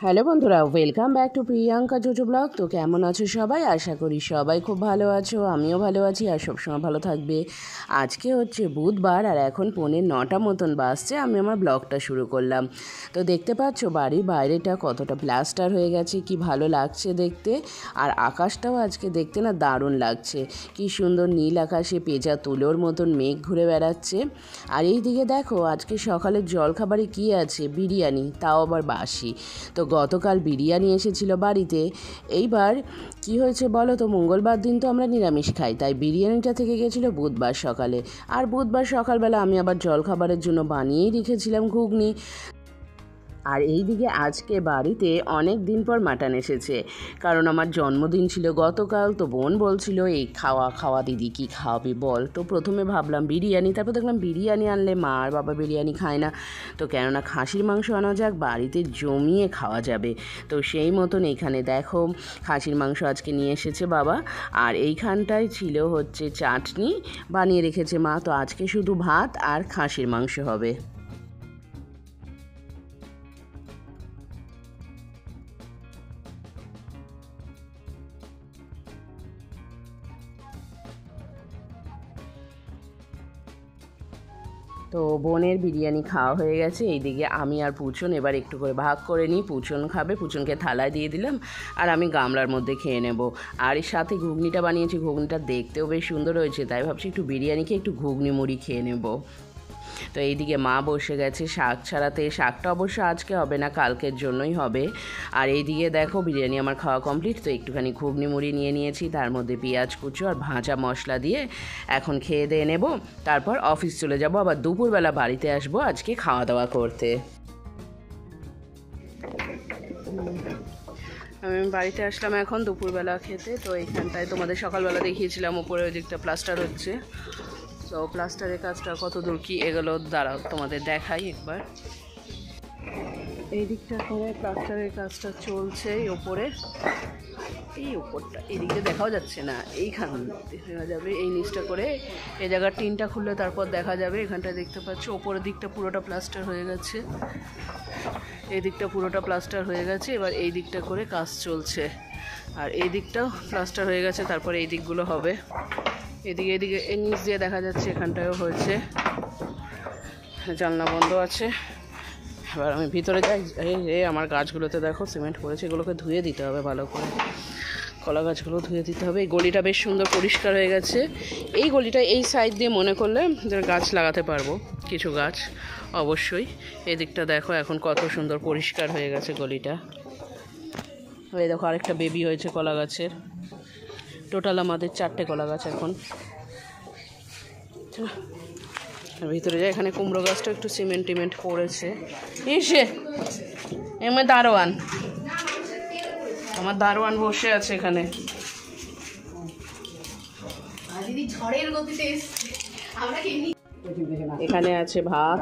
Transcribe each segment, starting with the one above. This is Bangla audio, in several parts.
হ্যালো বন্ধুরা, welcome back to Priyanka JoJo blog. তো কেমন আছো সবাই? আশা করি সবাই খুব ভালো আছো, আমিও ভালো আছি আর সবসময় ভালো থাকবে। আজকে হচ্ছে বুধবার আর এখন 9:45 মতন বাজছে, আমি আমার ব্লগটা শুরু করলাম। তো দেখতে পাচ্ছ বাড়ির বাইরেটা কতটা প্লাস্টার হয়ে গেছে, কি ভালো লাগছে দেখতে। আর আকাশটাও আজকে দেখতে না দারুণ লাগছে, কি সুন্দর নীল আকাশে পেঁজা তুলোর মতন মেঘ ঘুরে বেড়াচ্ছে। আর এই দিকে দেখো আজকে সকালের জলখাবারে কি আছে, বিরিয়ানি, তাও আবার বাসি। তো গতকাল বিরিয়ানি এসেছিল বাড়িতে। এইবার কি হয়েছে বলো তো, মঙ্গলবার দিন তো আমরা নিরামিষ খাই, তাই বিরিয়ানিটা থেকে গেছিলো বুধবার সকালে। আর বুধবার সকালবেলা আমি আবার জলখাবারের জন্য বানিয়েই রেখেছিলাম ঘুগনি। আর এই দিকে আজকে বাড়িতে অনেক দিন পর মাটন এসেছে, কারণ আমার জন্মদিন ছিল গতকাল। তো বোন বলছিল এই খাওয়া দিদি কি খাওয়াবি বল। তো প্রথমে ভাবলাম বিরিয়ানি, তারপর দেখলাম বিরিয়ানি আনলে মা আর বাবা বিরিয়ানি খায় না, তো কেননা খাসির মাংস আনা যাক, বাড়িতে জমিয়ে খাওয়া যাবে। তো সেই মতন এইখানে দেখো খাসির মাংস আজকে নিয়ে এসেছে বাবা। আর এইখানটায় ছিল হচ্ছে চাটনি বানিয়ে রেখেছে মা। তো আজকে শুধু ভাত আর খাসির মাংস হবে। তো বোনের বিরিয়ানি খাওয়া হয়ে গেছে, এইদিকে আমি আর পুচন এবার একটু করে ভাগ করে নিই। পুচন খাবে, পুচনকে থালায় দিয়ে দিলাম, আর আমি গামলার মধ্যে খেয়ে নেব। আর এর সাথে ঘুগনিটা বানিয়েছি, ঘুগনিটা দেখতেও বেশ সুন্দর হয়েছে, তাই ভাবছি একটু বিরিয়ানিকে একটু ঘুগনি মুড়ি খেয়ে নেব। তো এইদিকে মা বসে গেছে শাক ছাড়াতে। শাকটা অবশ্য আজকে হবে না, কালকের জন্যই হবে। আর এইদিকে দেখো বিরিয়ানি আমার খাওয়া কমপ্লিট। তো একটুখানি ঘুগনি মুড়ি নিয়ে নিয়েছি, তার মধ্যে পেঁয়াজ কুচো আর ভাজা মশলা দিয়ে এখন খেয়ে দিয়ে নেব। তারপর অফিস চলে যাব, আবার দুপুরবেলা বাড়িতে আসবো আজকে খাওয়া দাওয়া করতে। আমি বাড়িতে আসলাম এখন দুপুরবেলা খেতে। তো এইখানটায় তোমাদের সকালবেলা দেখিয়েছিলাম উপরে ওই দিকটা প্লাস্টার হচ্ছে। তো প্লাস্টারের কাজটা কত দূর কী এগুলো দাঁড়াও তোমাদের দেখাই একবার। এই দিকটা করে প্লাস্টারের কাজটা চলছে, এই ওপরে, এই উপরটা এদিকে দেখাও যাচ্ছে না, এইখান দেখা যাবে এই নিচটা করে। এই জায়গার টিনটা খুললে তারপর দেখা যাবে। এখানটা দেখতে পাচ্ছ ওপরের দিকটা পুরোটা প্লাস্টার হয়ে গেছে, এই দিকটা পুরোটা প্লাস্টার হয়ে গেছে। এবার এই দিকটা করে কাজ চলছে, আর এই দিকটাও প্লাস্টার হয়ে গেছে, তারপরে এই দিকগুলো হবে। এদিকে এই নিচ দিয়ে দেখা যাচ্ছে এখানটায়ও হয়েছে, জানলা বন্ধ আছে। এবার আমি ভিতরে যাই। এই আমার গাছগুলোতে দেখো সিমেন্ট পড়েছে, এগুলোকে ধুয়ে দিতে হবে ভালো করে, কলা গাছগুলো ধুয়ে দিতে হবে। এই গলিটা বেশ সুন্দর পরিষ্কার হয়ে গেছে। এই গলিটা এই সাইড দিয়ে মনে করলে গাছ লাগাতে পারবো, কিছু গাছ অবশ্যই। এই দিকটা দেখো এখন কত সুন্দর পরিষ্কার হয়ে গেছে গলিটা। এই দেখো আরেকটা বেবি হয়েছে কলা গাছের। টোটাল আমাদের 4টে কলা গাছ এখন। ভিতরে যায়, এখানে কুমড়ো গাছটা একটু সিমেন্ট পড়েছে। এসে এমনি দারোয়ান, আমার দারোয়ান বসে আছে এখানে। এখানে আছে ভাত,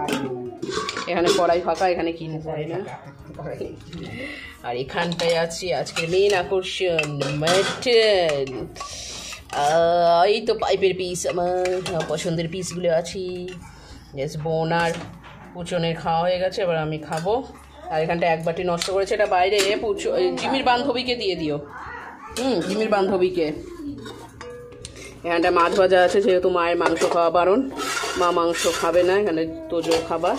এখানে কড়াই ফাঁকা, এখানে কিনে যায় না। আর এখানটায় আছে আজকে মেন আকর্ষণ মাটন। এই তো পাইপের পিস, আমার পছন্দের পিসগুলো আছে। বেশ বোন আর পুচনের খাওয়া হয়ে গেছে, এবার আমি খাবো। আর এখানটা এক বাটি নষ্ট করেছে, এটা বাইরে জিমির বান্ধবীকে দিয়ে দিও। জিমির বান্ধবীকে। এখানটা মাছ ভাজা আছে, যেহেতু মায়ের মাংস খাওয়া বারণ, মা মাংস খাবে না, এখানে তোজো খাবার।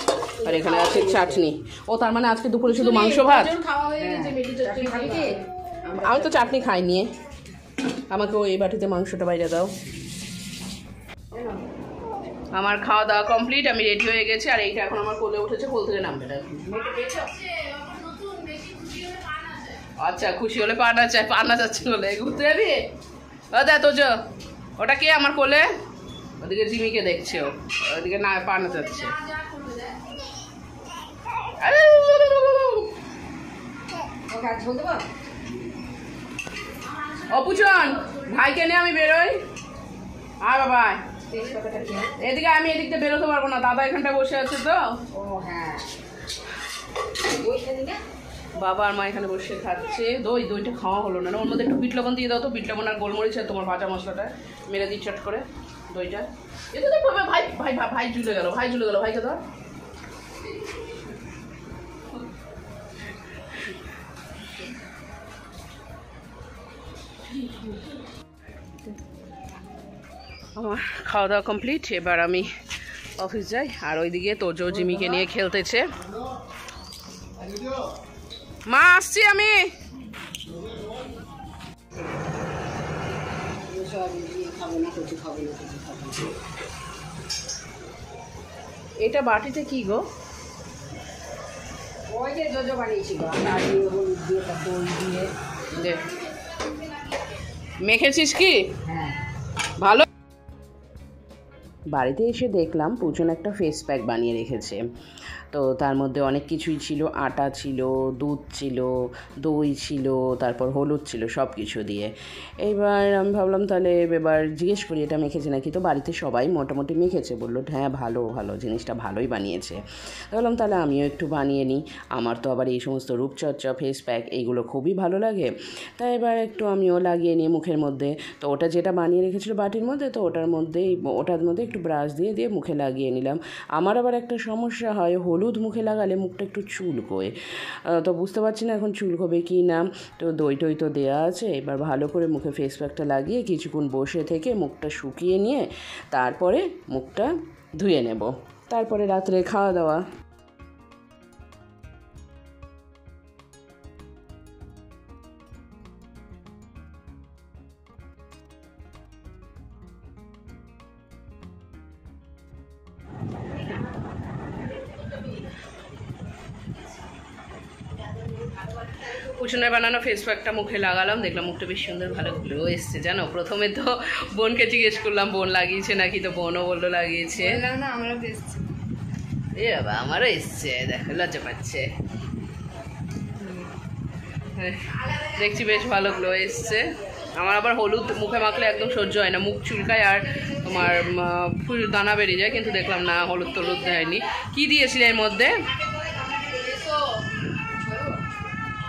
আর এখানে আছে চাটনি। ও তার মানে আজকে দুপুরে শুধু মাংস ভাত? আমি তো চাটনি খাইনি, আমাকে ওই বাটিতে মাংসটা বাইরে দাও। আমার খাওয়া দাওয়া কমপ্লিট, আমি রেডি হয়ে গেছি। আর এইটা এখন আমার কোলে উঠেছে, কোল থেকে নামবে না। আচ্ছা, খুশি হলে পানা যাচ্ছে বলে ঘুরতে যাবি? দেখ তোজো, ওটা কে আমার কোলে? ওদিকে জিমিকে দেখছে, ওদিকে না পানা যাচ্ছে। অপুচন ভাইকে নিয়ে আমি বেরোই। আর বাবা এদিকে, আমি এদিকটা বেরোতে পারবো না, দাদা এখানটা বসে আছে। তো বাবা আর মা এখানে বসে খাচ্ছে। দইটা খাওয়া হলো না, ওর মধ্যে একটু বিট লবণ দিয়ে দাও তো, বিট লবণ আর গোলমরিচ আর তোমার ভাজা মশলাটা মেরে দিই চট করে দইটা। এতে তো ভাই ভাই ভাই ঝুলে গেল, ভাইকে দাও। আমার খাওয়া দাওয়া কমপ্লিট, এবার আমি অফিস যাই। আর ওইদিকে তোজো জিমিকে নিয়ে খেলতেছে। মা আসছি আমি। এটা বাটিতে কি গো? ওই যে জোজো বানিয়েছি গো, মেখেছিস কি? হ্যাঁ ভালো। বাড়িতে এসে দেখলাম পুচন একটা ফেস প্যাক বানিয়ে রেখেছে। তো তার মধ্যে অনেক কিছুই ছিল, আটা ছিল, দুধ ছিল, দই ছিল, তারপর হলুদ ছিল, সব কিছু দিয়ে। এইবার আমি ভাবলাম তাহলে এবার জিজ্ঞেস করি এটা মেখেছে নাকি। তো বাড়িতে সবাই মোটামুটি মেখেছে, বললো হ্যাঁ ভালো ভালো, জিনিসটা ভালোই বানিয়েছে। ভাবলাম তাহলে আমিও একটু বানিয়ে নিই। আমার তো আবার এই সমস্ত রূপচর্চা ফেস প্যাক এইগুলো খুবই ভালো লাগে। তাই এবার একটু আমিও লাগিয়ে নিই মুখের মধ্যে। তো ওটা যেটা বানিয়ে রেখেছিলো বাটির মধ্যে, তো ওটার মধ্যে একটু ব্রাশ দিয়ে দিয়ে মুখে লাগিয়ে নিলাম। আমার আবার একটা সমস্যা হয়, হলুদ মুখে লাগালে মুখটা একটু চুলকোয়। তো বুঝতে পারছি না এখন চুলকোবে কি না। তো দই টই তো দেওয়া আছে। এবার ভালো করে মুখে ফেস প্যাকটা লাগিয়ে কিছুক্ষণ বসে থেকে মুখটা শুকিয়ে নিয়ে তারপরে মুখটা ধুয়ে নেব। তারপরে রাত্রে খাওয়া দাওয়া। পুচনের বানানো ফেস প্যাকটা মুখে লাগালাম, দেখলাম মুখটা বেশ সুন্দর ভালো গ্লো এসছে। জানো প্রথমে তো বোনকে জিজ্ঞেস করলাম বোন লাগিয়েছে নাকি, তো বোনও বললো লাগিয়েছে। না আমারও এসছে। এ বাবা আমারও এসছে, দেখো লজ্জা পাচ্ছে। দেখছি বেশ ভালো গ্লো এসছে। আমার আবার হলুদ মুখে মাখলে একদম সহ্য হয় না, মুখ চুলকায় আর তোমার ফুল দানা বেরিয়ে যায়। কিন্তু দেখলাম না, হলুদ টলুদ দেয়নি। কি দিয়েছিলে এর মধ্যে?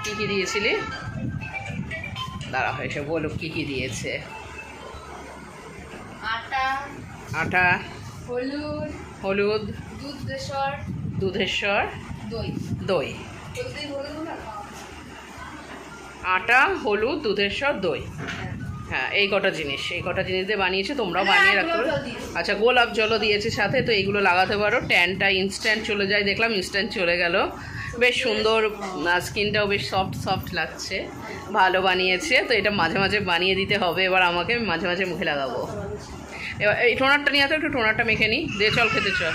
কি কি দিয়েছিলি? দাঁড়া হয়েছে বলো কি কি দিয়েছে। আটা, আটা, হলুদ, হলুদ, দুধেশ্বর, দই। আটা, হলুদ, দুধেশ্বর, দই। হ্যাঁ এই কটা জিনিস দিয়ে বানিয়েছে। তোমরাও বানিয়ে রাখতে পারো। আচ্ছা গোলাপ জলও দিয়েছে সাথে। তো এইগুলো লাগাতে পারো, ট্যানটা ইনস্ট্যান্ট চলে যায়। দেখলাম ইনস্ট্যান্ট চলে গেল, বেশ সুন্দর, স্কিনটাও বেশ সফট সফট লাগছে। ভালো বানিয়েছে। তো এটা মাঝে মাঝে বানিয়ে দিতে হবে এবার আমাকে, মাঝে মাঝে মুখে লাগাবো। এবার এই টোনারটা নিয়ে আসো, একটু টোনারটা মেখে নিই। দিয়ে চল খেতে চল।